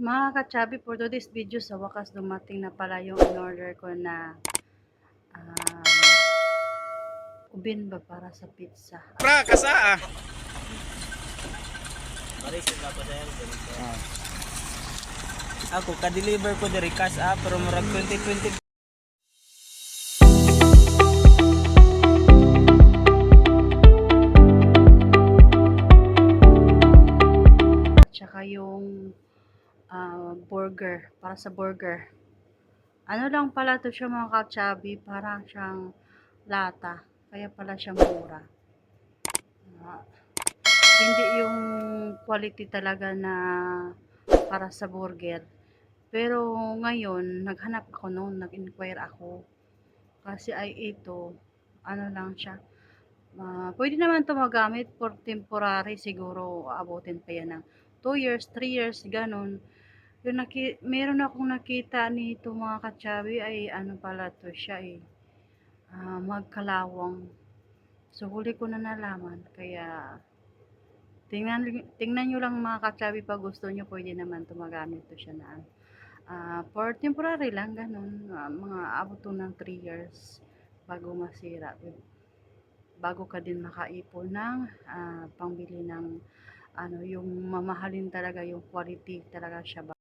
Mga ka-chubby, for today's video, sa wakas dumating na pala yung in-order ko na ubin ba para sa pizza. Pra, kasa ah. Ako ka-deliver ko diri cash pero murag 2020. Tsaka yung burger, para sa burger. Ano lang pala to siya mga ka-chubby, parang siyang lata. Kaya pala siya mura. Hindi yung quality talaga na para sa burger. Pero ngayon, naghanap ako noon, nag-inquire ako. Kasi ay ito, ano lang siya. Pwede naman ito magamit for temporary, siguro abutin pa yan ng 2 years, 3 years, ganun. Yung meron akong nakita nito mga ka-chubby ay ano pala to siya magkalawang. So huli ko na nalaman, kaya tingnan nyo lang mga ka-chubby, pag gusto nyo pwede naman ito magamit to siya na for temporary lang, ganun. Mga abot to ng 3 years bago masira, bago ka din makaipon ng pangbili ng yung mamahalin talaga, yung quality talaga siya.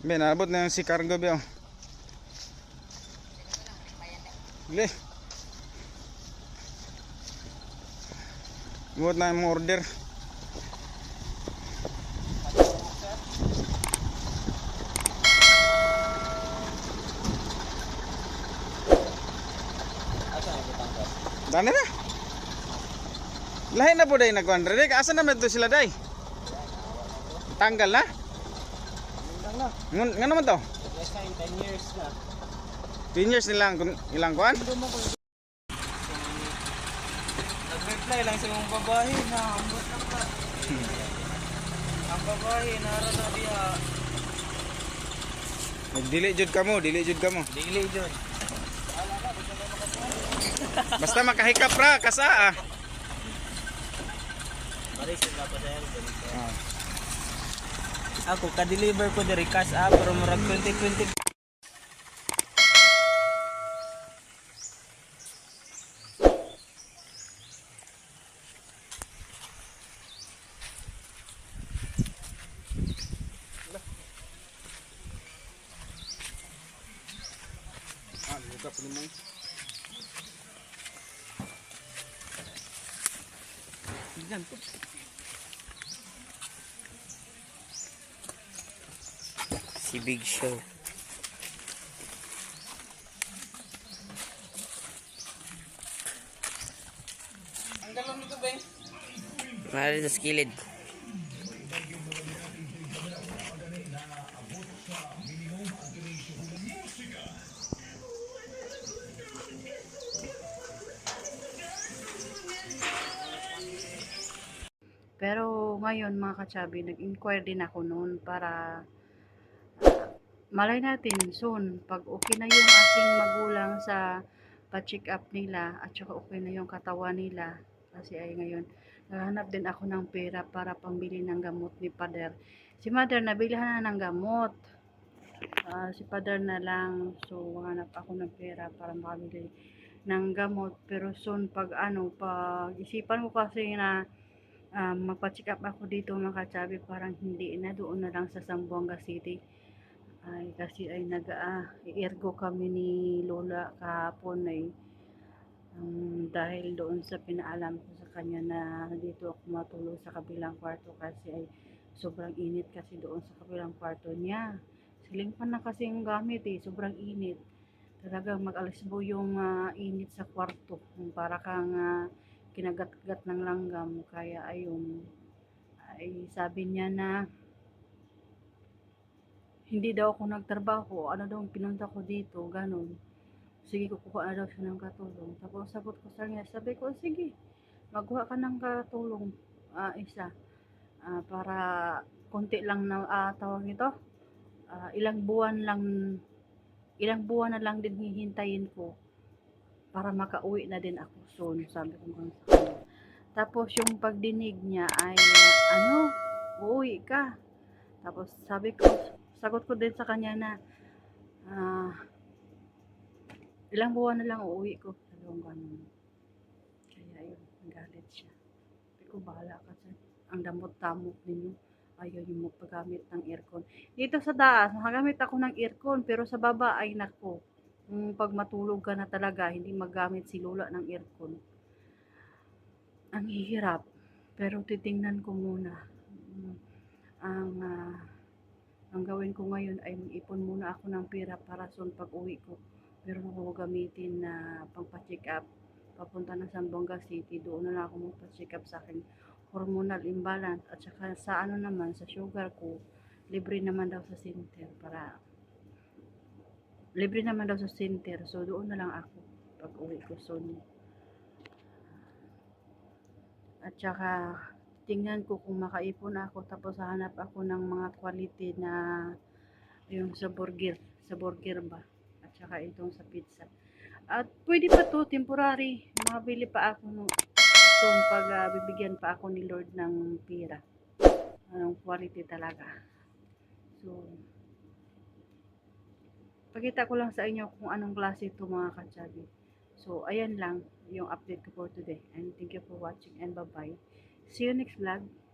Ben, abot na yung si Cargo Bio. Bili. Abot na yung order. Dani na. Lahi na po day nag-100. Asa naman ito sila day? Tanggal na? Nga naman to? Yes, 10 years na. 10 years ilang kuan? Nag-reply lang sa mga babae na ambot lang ka. Ang babae nara na diha. Dili jud kamo. Dili jud. Basta makahikap ra kasa ah. Ako ka-deliver ko diri cash pero murag 2020. Buka pa naman. Diyan po. Si Big Show. Ang galon nito ba? Mari sa skilid. Pero ngayon mga ka-chubby, nag-inquire din ako noon para malay natin soon, pag okay na yung aking magulang sa pa-check up nila at saka okay na yung katawan nila, kasi ay ngayon naghanap din ako ng pera para pambili ng gamot ni Pader. Si Mother nabilhan na ng gamot, si Pader na lang. So hanap ako ng pera para makabili ng gamot. Pero soon pag isipan ko kasi na magpa-check up ako dito mga ka-chubby, parang hindi na, doon na lang sa Zamboanga City. Kasi ay nag-ergo kami ni Lola kahapon dahil doon sa pinaalam ko sa kanya na dito ako matulog sa kabilang kwarto, kasi ay sobrang init kasi doon sa kabilang kwarto niya. Siling pan na kasi yung gamit sobrang init. Talagang mag-alisbo yung init sa kwarto. Para kang kinagat-gat ng langgam. Kaya ayun, ay sabi niya na hindi daw ako nagtrabaho, ano daw pinunta ko dito, ganun. Sige, kukuha na daw siya ng katulong. Tapos sagot ko sa kanya, sabi ko, sige, magkuha ka ng katulong, isa, para konti lang na tawag nito, ilang buwan na lang din hihintayin ko para makauwi na din ako soon, sabi ko sa kanya. Tapos yung pagdinig niya ay uuwi ka. Tapos sagot ko din sa kanya na ah, ilang buwan na lang uuwi ko. Dalawang buwan naman. Kaya yun, nagalit siya. Sabi ko, bahala ka dyan. Ang damot-damot ninyo. Ayaw yung magpagamit ng aircon. Dito sa taas, nakagamit ako ng aircon. Pero sa baba, ay nako. Pag matulog ka na talaga, hindi magamit si Lola ng aircon. Ang hirap. Pero titingnan ko muna. Mm, Ang ang gawin ko ngayon ay mag-ipon muna ako ng pera para soon pag uwi ko. Meron ako gamitin na pangpa-check up. Papunta ng Zamboanga City. Doon na lang ako magpa-check up sa aking hormonal imbalance. At saka sa ano naman, sa sugar ko, libre naman daw sa center. Libre naman daw sa center. So doon na lang ako pag uwi ko soon. At saka tingnan ko kung makaipon ako tapos hahanap ako ng mga quality na yung sa burger ba at saka itong sa pizza. At pwede pa to temporary, makabili pa ako nung soon pag bibigyan pa ako ni Lord ng pira. Anong quality talaga. So, pakita ko lang sa inyo kung anong klase ito mga katsabi. So, ayan lang yung update ko for today. And thank you for watching and bye-bye. See you next vlog.